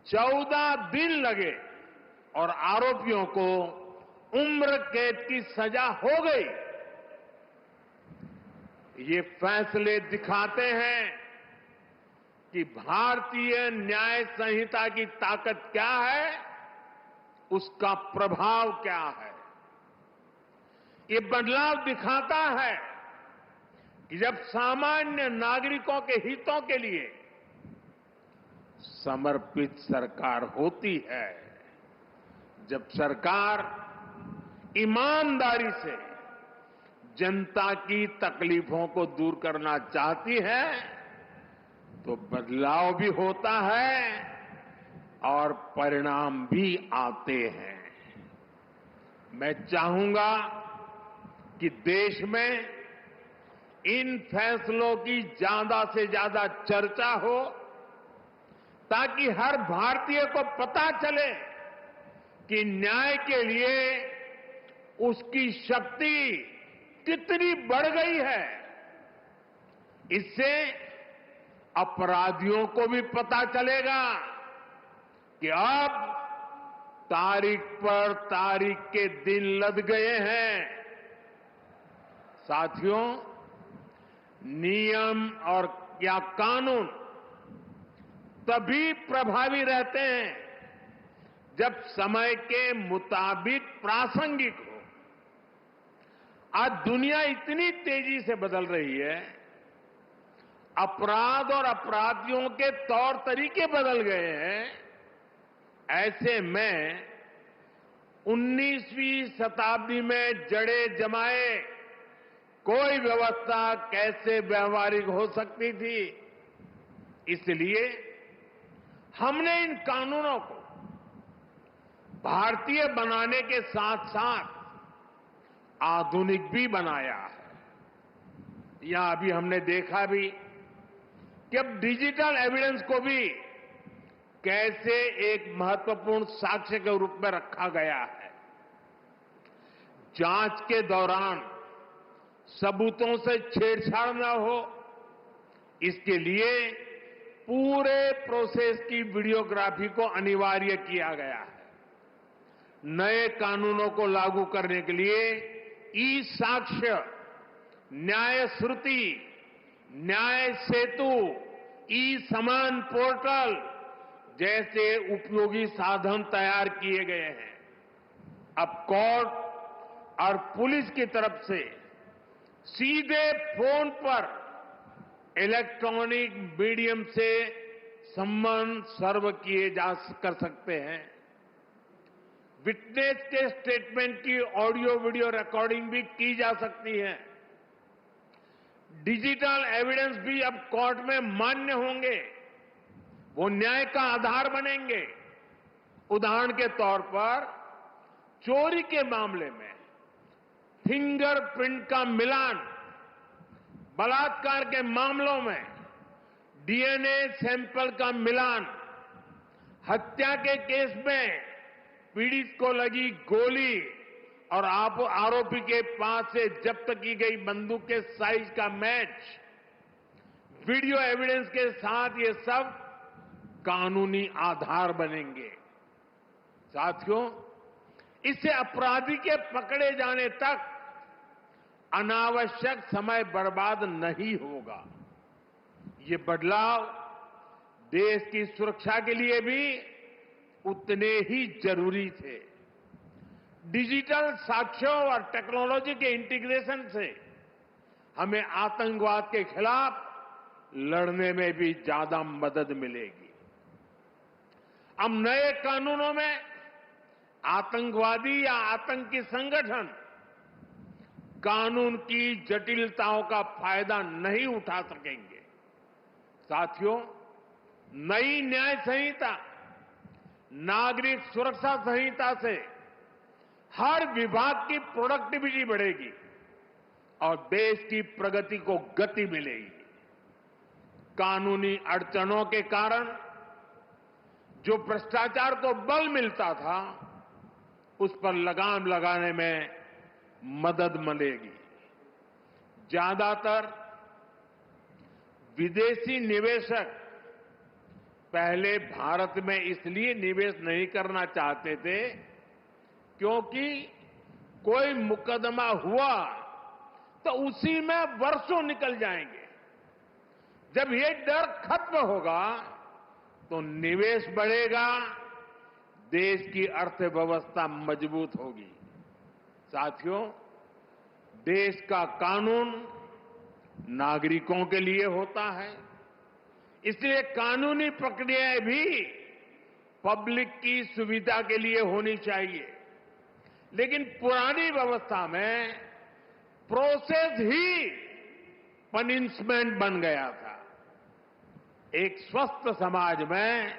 14 दिन लगे और आरोपियों को उम्र कैद की सजा हो गई। ये फैसले दिखाते हैं कि भारतीय न्याय संहिता की ताकत क्या है, उसका प्रभाव क्या है। ये बदलाव दिखाता है कि जब सामान्य नागरिकों के हितों के लिए समर्पित सरकार होती है, जब सरकार ईमानदारी से जनता की तकलीफों को दूर करना चाहती है, तो बदलाव भी होता है और परिणाम भी आते हैं। मैं चाहूंगा कि देश में इन फैसलों की ज्यादा से ज्यादा चर्चा हो, ताकि हर भारतीय को पता चले कि न्याय के लिए उसकी शक्ति कितनी बढ़ गई है। इससे अपराधियों को भी पता चलेगा कि अब तारीख पर तारीख के दिन लद गए हैं। साथियों, नियम और या कानून तभी प्रभावी रहते हैं जब समय के मुताबिक प्रासंगिक हो। आज दुनिया इतनी तेजी से बदल रही है, अपराध और अपराधियों के तौर तरीके बदल गए हैं। ऐसे में 19वीं शताब्दी में जड़े जमाए कोई व्यवस्था कैसे व्यवहारिक हो सकती थी। इसलिए हमने इन कानूनों को भारतीय बनाने के साथ साथ आधुनिक भी बनाया है। यहां अभी हमने देखा भी कि अब डिजिटल एविडेंस को भी कैसे एक महत्वपूर्ण साक्ष्य के रूप में रखा गया है। जांच के दौरान सबूतों से छेड़छाड़ न हो, इसके लिए पूरे प्रोसेस की वीडियोग्राफी को अनिवार्य किया गया है। नए कानूनों को लागू करने के लिए ई साक्ष्य, न्याय श्रुति, न्याय सेतु, ई समान पोर्टल जैसे उपयोगी साधन तैयार किए गए हैं। अब कोर्ट और पुलिस की तरफ से सीधे फोन पर इलेक्ट्रॉनिक मीडियम से सम्मन सर्व किए जा सकते हैं। विटनेस के स्टेटमेंट की ऑडियो वीडियो रिकॉर्डिंग भी की जा सकती है। डिजिटल एविडेंस भी अब कोर्ट में मान्य होंगे, वो न्याय का आधार बनेंगे। उदाहरण के तौर पर चोरी के मामले में फिंगरप्रिंट का मिलान, बलात्कार के मामलों में डीएनए सैंपल का मिलान, हत्या के केस में पीड़ित को लगी गोली और आरोपी के पास से जब्त की गई बंदूक के साइज का मैच, वीडियो एविडेंस के साथ ये सब कानूनी आधार बनेंगे। साथियों, इससे अपराधी के पकड़े जाने तक अनावश्यक समय बर्बाद नहीं होगा। ये बदलाव देश की सुरक्षा के लिए भी उतने ही जरूरी थे। डिजिटल साक्ष्यों और टेक्नोलॉजी के इंटीग्रेशन से हमें आतंकवाद के खिलाफ लड़ने में भी ज्यादा मदद मिलेगी। अब नए कानूनों में आतंकवादी या आतंकी संगठन कानून की जटिलताओं का फायदा नहीं उठा सकेंगे। साथियों, नई न्याय संहिता, नागरिक सुरक्षा संहिता से हर विभाग की प्रोडक्टिविटी बढ़ेगी और देश की प्रगति को गति मिलेगी। कानूनी अड़चनों के कारण जो भ्रष्टाचार को बल मिलता था, उस पर लगाम लगाने में मदद मिलेगी। ज्यादातर विदेशी निवेशक पहले भारत में इसलिए निवेश नहीं करना चाहते थे क्योंकि कोई मुकदमा हुआ तो उसी में वर्षों निकल जाएंगे। जब ये डर खत्म होगा तो निवेश बढ़ेगा, देश की अर्थव्यवस्था मजबूत होगी। साथियों, देश का कानून नागरिकों के लिए होता है, इसलिए कानूनी प्रक्रियाएं भी पब्लिक की सुविधा के लिए होनी चाहिए। लेकिन पुरानी व्यवस्था में प्रोसेस ही पनिशमेंट बन गया था। एक स्वस्थ समाज में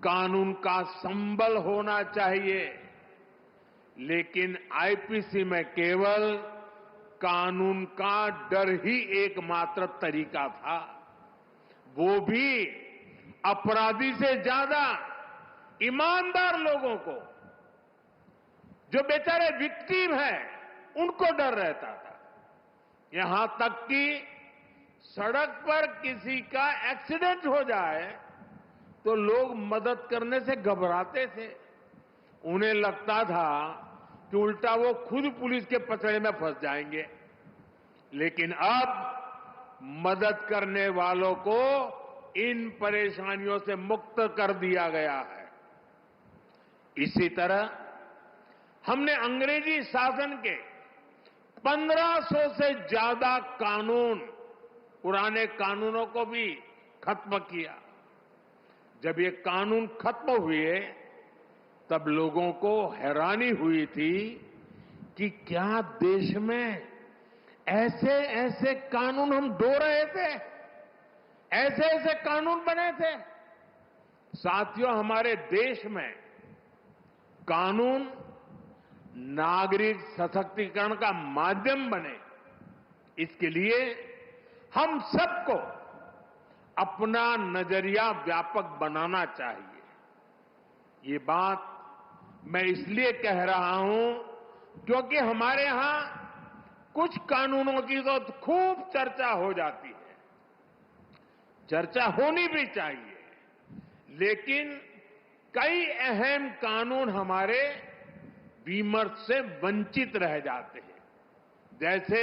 कानून का संबल होना चाहिए, लेकिन आईपीसी में केवल कानून का डर ही एकमात्र तरीका था। वो भी अपराधी से ज्यादा ईमानदार लोगों को, जो बेचारे विक्टिम हैं, उनको डर रहता था। यहां तक कि सड़क पर किसी का एक्सीडेंट हो जाए तो लोग मदद करने से घबराते थे। उन्हें लगता था कि उल्टा वो खुद पुलिस के पचड़े में फंस जाएंगे। लेकिन अब मदद करने वालों को इन परेशानियों से मुक्त कर दिया गया है। इसी तरह हमने अंग्रेजी शासन के 1500 से ज्यादा कानून, पुराने कानूनों को भी खत्म किया। जब ये कानून खत्म हुए तब लोगों को हैरानी हुई थी कि क्या देश में ऐसे ऐसे कानून हम ढो रहे थे, ऐसे ऐसे कानून बने थे। साथियों, हमारे देश में कानून नागरिक सशक्तिकरण का माध्यम बने, इसके लिए हम सबको अपना नजरिया व्यापक बनाना चाहिए। ये बात मैं इसलिए कह रहा हूं क्योंकि हमारे यहां कुछ कानूनों की तो खूब चर्चा हो जाती है, चर्चा होनी भी चाहिए, लेकिन कई अहम कानून हमारे विमर्श से वंचित रह जाते हैं। जैसे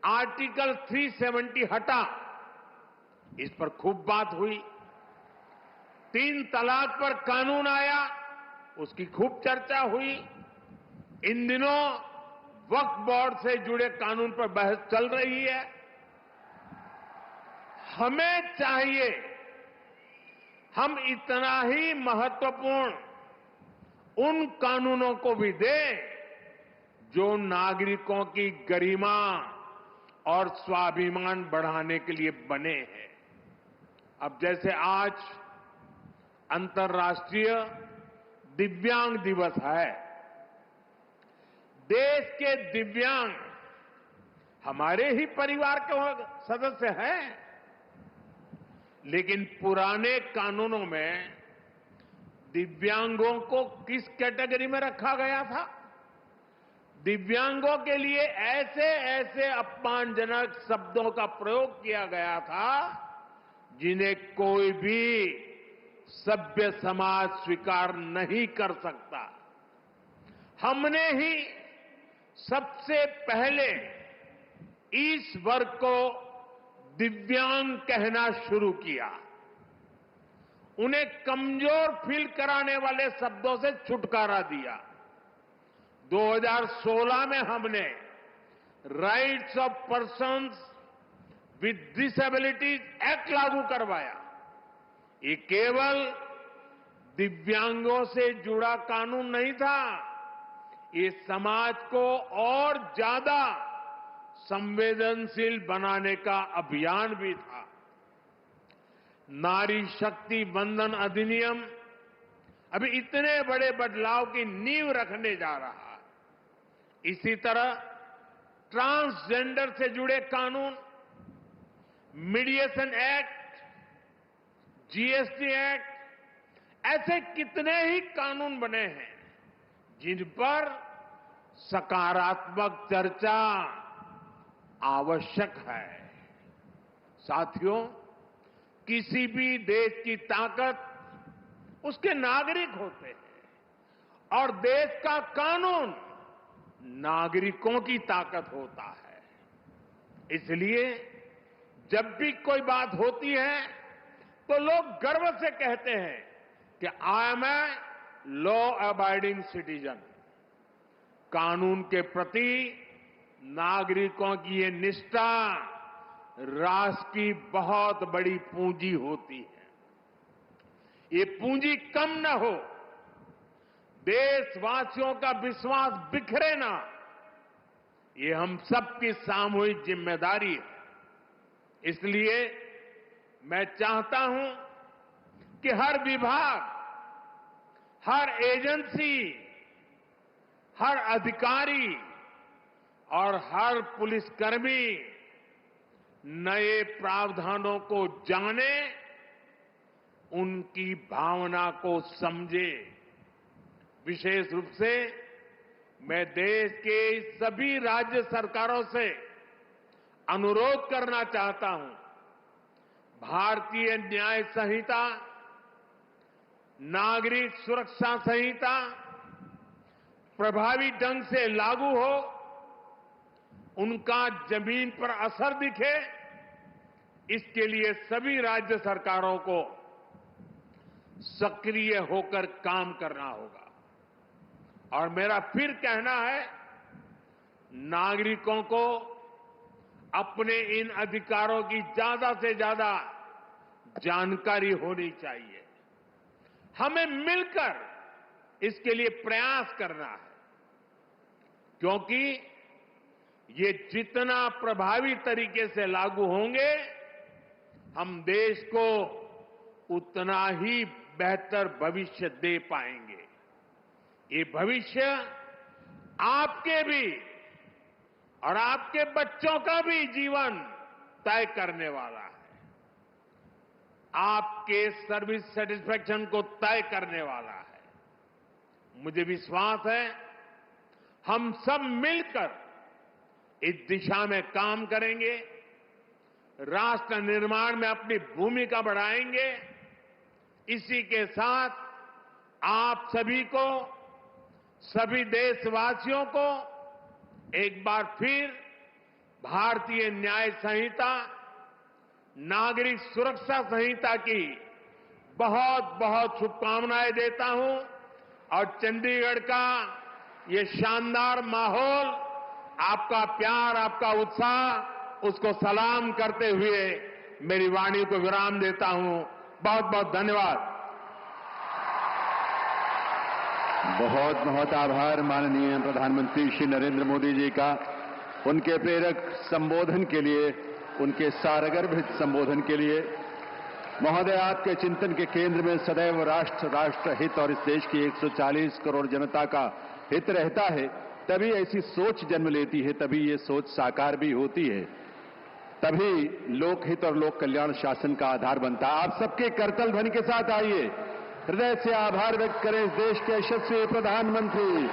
आर्टिकल 370 हटा, इस पर खूब बात हुई। 3 तलाक पर कानून आया, उसकी खूब चर्चा हुई। इन दिनों वक्फ बोर्ड से जुड़े कानून पर बहस चल रही है। हमें चाहिए हम इतना ही महत्वपूर्ण उन कानूनों को भी दें जो नागरिकों की गरिमा और स्वाभिमान बढ़ाने के लिए बने हैं। अब जैसे आज अंतर्राष्ट्रीय दिव्यांग दिवस है, देश के दिव्यांग हमारे ही परिवार के सदस्य हैं, लेकिन पुराने कानूनों में दिव्यांगों को किस कैटेगरी में रखा गया था? दिव्यांगों के लिए ऐसे ऐसे अपमानजनक शब्दों का प्रयोग किया गया था जिन्हें कोई भी सभ्य समाज स्वीकार नहीं कर सकता। हमने ही सबसे पहले इस वर्ग को दिव्यांग कहना शुरू किया। उन्हें कमजोर फील कराने वाले शब्दों से छुटकारा दिया। 2016 में हमने rights of persons with disabilities act लागू करवाया। ये केवल दिव्यांगों से जुड़ा कानून नहीं था, ये समाज को और ज्यादा संवेदनशील बनाने का अभियान भी था। नारी शक्ति वंदन अधिनियम अभी इतने बड़े बदलाव की नींव रखने जा रहा है। इसी तरह ट्रांसजेंडर से जुड़े कानून, मीडिएशन एक्ट, जीएसटी एक्ट, ऐसे कितने ही कानून बने हैं जिन पर सकारात्मक चर्चा आवश्यक है। साथियों, किसी भी देश की ताकत उसके नागरिक होते हैं और देश का कानून नागरिकों की ताकत होता है। इसलिए जब भी कोई बात होती है तो लोग गर्व से कहते हैं कि I am a law abiding citizen. कानून के प्रति नागरिकों की ये निष्ठा राष्ट्र की बहुत बड़ी पूंजी होती है। ये पूंजी कम न हो, देशवासियों का विश्वास बिखरे ना, ये हम सबकी सामूहिक जिम्मेदारी है। इसलिए मैं चाहता हूं कि हर विभाग, हर एजेंसी, हर अधिकारी और हर पुलिसकर्मी नए प्रावधानों को जाने, उनकी भावना को समझे। विशेष रूप से मैं देश के सभी राज्य सरकारों से अनुरोध करना चाहता हूं, भारतीय न्याय संहिता, नागरिक सुरक्षा संहिता प्रभावी ढंग से लागू हो, उनका जमीन पर असर दिखे, इसके लिए सभी राज्य सरकारों को सक्रिय होकर काम करना होगा। और मेरा फिर कहना है, नागरिकों को अपने इन अधिकारों की ज्यादा से ज्यादा जानकारी होनी चाहिए। हमें मिलकर इसके लिए प्रयास करना है, क्योंकि ये जितना प्रभावी तरीके से लागू होंगे, हम देश को उतना ही बेहतर भविष्य दे पाएंगे। ये भविष्य आपके भी और आपके बच्चों का भी जीवन तय करने वाला है, आपके सर्विस सेटिस्फैक्शन को तय करने वाला है। मुझे विश्वास है हम सब मिलकर इस दिशा में काम करेंगे, राष्ट्र निर्माण में अपनी भूमिका बढ़ाएंगे। इसी के साथ आप सभी को, सभी देशवासियों को एक बार फिर भारतीय न्याय संहिता, नागरिक सुरक्षा संहिता की बहुत बहुत शुभकामनाएं देता हूं और चंडीगढ़ का ये शानदार माहौल, आपका प्यार, आपका उत्साह, उसको सलाम करते हुए मेरी वाणी को विराम देता हूं। बहुत बहुत धन्यवाद। बहुत बहुत आभार माननीय प्रधानमंत्री श्री नरेंद्र मोदी जी का, उनके प्रेरक संबोधन के लिए, उनके सारगर्भित संबोधन के लिए। महोदय, आपके चिंतन के केंद्र में सदैव राष्ट्र, राष्ट्र हित और इस देश की 140 करोड़ जनता का हित रहता है। तभी ऐसी सोच जन्म लेती है, तभी ये सोच साकार भी होती है, तभी लोकहित और लोक कल्याण शासन का आधार बनता है। आप सबके करतल ध्वनि के साथ आइए, हृदय से आभार व्यक्त करें इस देश के यशस्वी प्रधानमंत्री